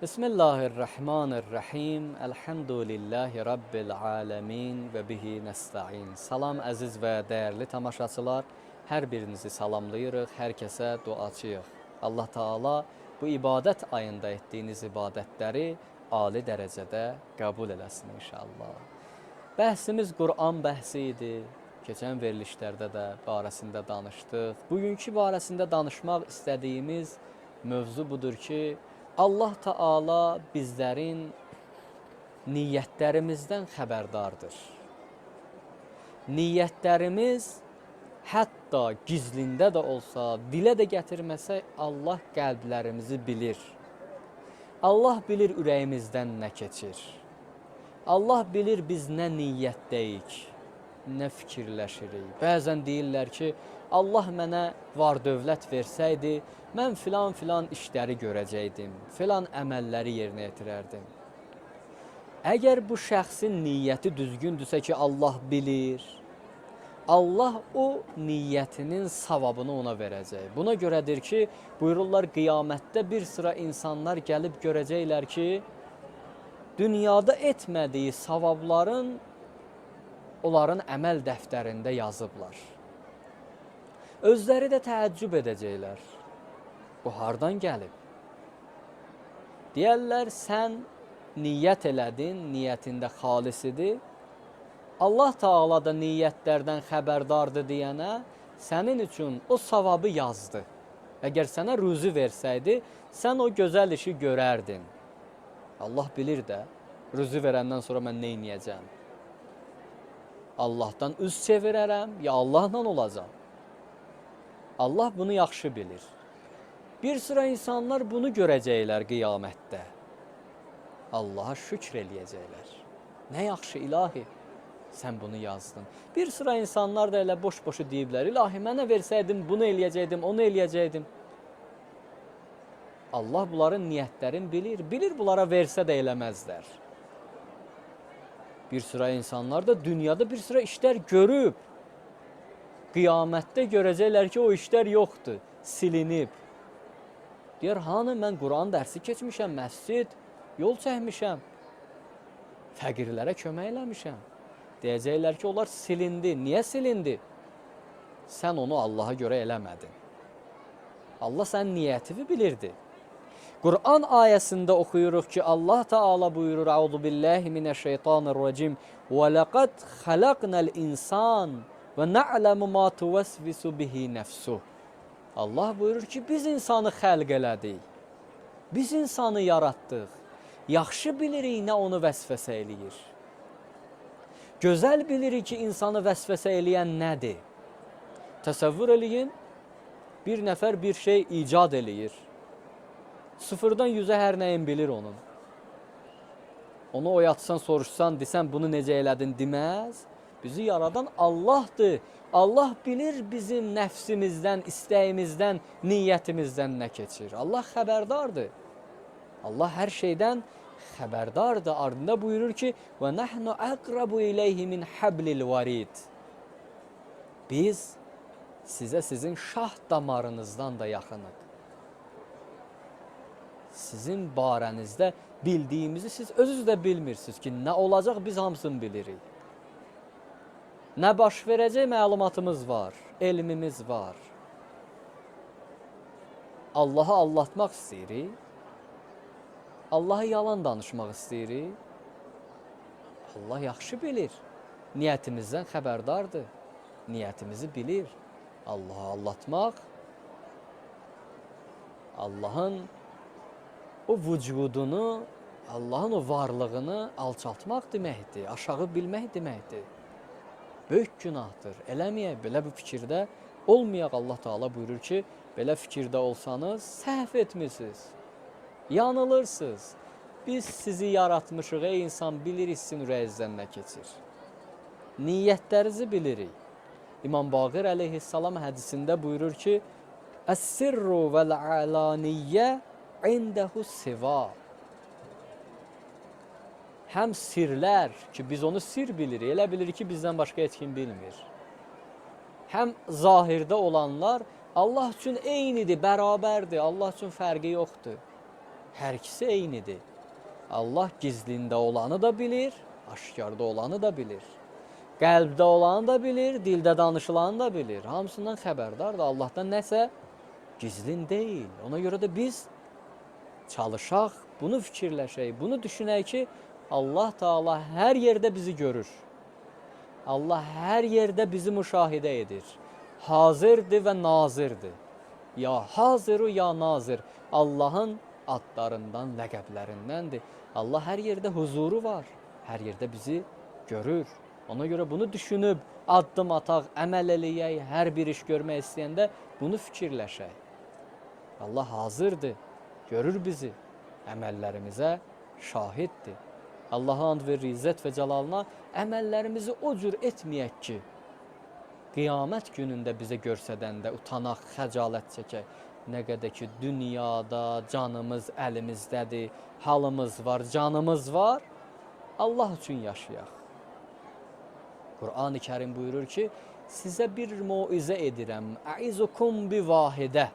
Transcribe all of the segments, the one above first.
Bismillahirrahmanirrahim. Elhamdülillahi Rabbil alemin və bihi nəstəin. Salam əziz və dəyərli tamaşaçılar. Hər birinizi salamlayırıq, hər kəsə duacıyıq. Allah Taala bu ibadət ayında etdiyiniz ibadətləri ali dərəcədə qəbul eləsin inşallah. Bəhsimiz Quran bəhsi idi. Keçən verilişlərdə də barəsində danışdıq. Bugünkü barəsində danışmaq istədiyimiz mövzu budur ki, Allah Taala bizlərin niyyətlərimizdən xəbərdardır. Niyyətlərimiz hətta gizlində də olsa, dilə də gətirməsə, Allah qəlblərimizi bilir. Allah bilir ürəyimizdən nə keçir. Allah bilir biz nə niyyətdəyik, nə fikirləşirik. Bəzən deyirlər ki, Allah mənə var dövlət versəydi, mən filan işləri görəcəkdim, filan əməlləri yerinə yetirərdim. Əgər bu şəxsin niyyəti düzgündürsə ki, Allah bilir, Allah o niyyətinin savabını ona verəcək. Buna görədir ki, buyururlar qiyamətdə bir sıra insanlar gəlib görəcəklər ki, dünyada etmədiyi savabların onların əməl dəftərində yazıblar. Özləri də təəccüb edəcəklər. Bu hardan gəlib? Deyərlər, sən niyyət elədin, niyyətində xalis idi. Allah Taala da niyyətlərdən xəbərdardır deyənə sənin üçün o savabı yazdı. Əgər sənə ruzi versəydi, sən o gözəl işi görərdin. Allah bilir də, ruzi verəndən sonra mən nə edəcəm? Allahdan üz çevirərəm, ya Allahla olacam. Allah bunu yaxşı bilir. Bir sıra insanlar bunu görəcəklər qiyamətdə. Allaha şükr eləyəcəklər. Nə yaxşı ilahi, sən bunu yazdın. Bir sıra insanlar da elə boş-boşu deyiblər, ilahi mənə versəydim, bunu eləyəcəkdim, onu eləyəcəkdim. Allah bunların niyyətlərini bilir. Bilir bunlara versə də eləməzlər. Bir sıra insanlar da dünyada bir sıra işlər görüb. Qiyamətdə görəcəklər ki, o işlər yoxdur, silinib. Deyər, hanı mən Quran dərsi keçmişəm, məscid, yol çəkmişəm, fəqirlərə kömək eləmişəm. Deyəcəklər ki, onlar silindi. Niyə silindi? Sən onu Allaha görə eləmədin. Allah sənin niyyətini bilirdi. Quran ayəsində oxuyuruq ki, Allah Taala buyurur, Əuzu billahi mineşşeytanirracim və laqad xalaqnal insan və na'lamu ma tuvasvisu bihi nefsuh. Allah buyurur ki, biz insanı xəlq elədik. Biz insanı yaratdıq. Yaxşı bilirik nə onu vəsvəsə eləyir. Gözəl bilirik ki, insanı vəsvəsə eləyən nədir? Təsəvvür eləyin, bir nəfər bir şey icad eləyir. Sıfırdan 100-ə hər nəyin bilir onun. Onu oyatsan, soruşsan, desən bunu necə elədin deməz. Bizi yaradan Allahdır. Allah bilir bizim nəfsimizdən, istəyimizdən, niyyətimizdən nə keçir. Allah xəbərdardır. Allah hər şeydən xəbərdardır. Ardında buyurur ki, və nəhnu əqrabu ileyhi min hablil varid. Biz sizə sizin şah damarınızdan da yaxınıq. Sizin barənizdə bildiyimizi siz özünüz də bilmirsiniz ki, nə olacaq biz hamısını bilirik. Nə baş verəcək məlumatımız var, elmimiz var. Allahı aldatmaq istəyirik. Allah'a yalan danışmaq istəyirik. Allah yaxşı bilir. Niyyətimizdən xəbərdardır. Niyyətimizi bilir. Allah'ı aldatmaq, Allah'ın o vücudunu, Allah'ın o varlığını alçaltmaq deməkdir, aşağı bilmək deməkdir. Böyük günahdır. Eləməyək, belə bu fikirdə olmayaq. Allah Taala buyurur ki, belə fikirdə olsanız səhv etmisiniz, yanılırsınız. Biz sizi yaratmışıq, ey insan, bilirik sizin ürəyinizdən nə keçir. Niyyətlərinizi bilirik. İmam Baqir əleyhissalam hədisində buyurur ki, Əs-sirru vəl-alaniyyə indəhu siva. Həm sirlər ki, biz onu sir bilirik, elə bilirik ki, bizdən başqa heç kim bilmir. Həm zahirdə olanlar Allah üçün eynidir, bərabərdir, Allah üçün fərqi yoxdur. Hər ikisi eynidir. Allah gizlində olanı da bilir, aşkarda olanı da bilir. Qəlbdə olanı da bilir, dildə danışılanı da bilir. Hamısından xəbərdardır. Allahdan nəsə gizlin deyil. Ona görə də biz çalışaq, bunu fikirləşək, bunu düşünək ki, Allah Taala hər yerdə bizi görür. Allah hər yerdə bizi müşahidə edir. Hazirdir və nazirdir. Ya haziru ya nazir. Allahın adlarından, ləqəblərindəndir. Allah hər yerdə huzuru var. Hər yerdə bizi görür. Ona görə bunu düşünüb addım ataq, əməl eləyək, hər bir iş görmək istəyəndə bunu fikirləşək. Allah hazırdır, görür bizi, əməllərimizə şahiddir. Allaha and verir izzət və cəlalına, əməllərimizi o cür etməyək ki, qiyamət günündə bizə görsədəndə utanaq, xəcalət çəkək. Nə qədər ki, dünyada canımız əlimizdədir, halımız var, canımız var, Allah üçün yaşayaq. Qur'an-ı Kərim buyurur ki, sizə bir muizə edirəm, əizukum bi vahidə,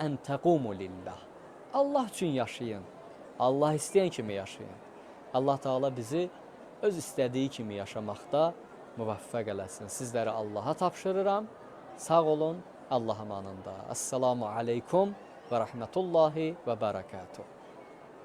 ən təqumu lillah. Allah üçün yaşayın, Allah istəyən kimi yaşayın. Allah Teala bizi öz istədiyi kimi yaşamaqda müvəffəq eləsin. Sizləri Allaha tapşırıram. Sağ olun, Allah amanında. Esselamu aleykum və rəhmətullahi və bərəkatuhu.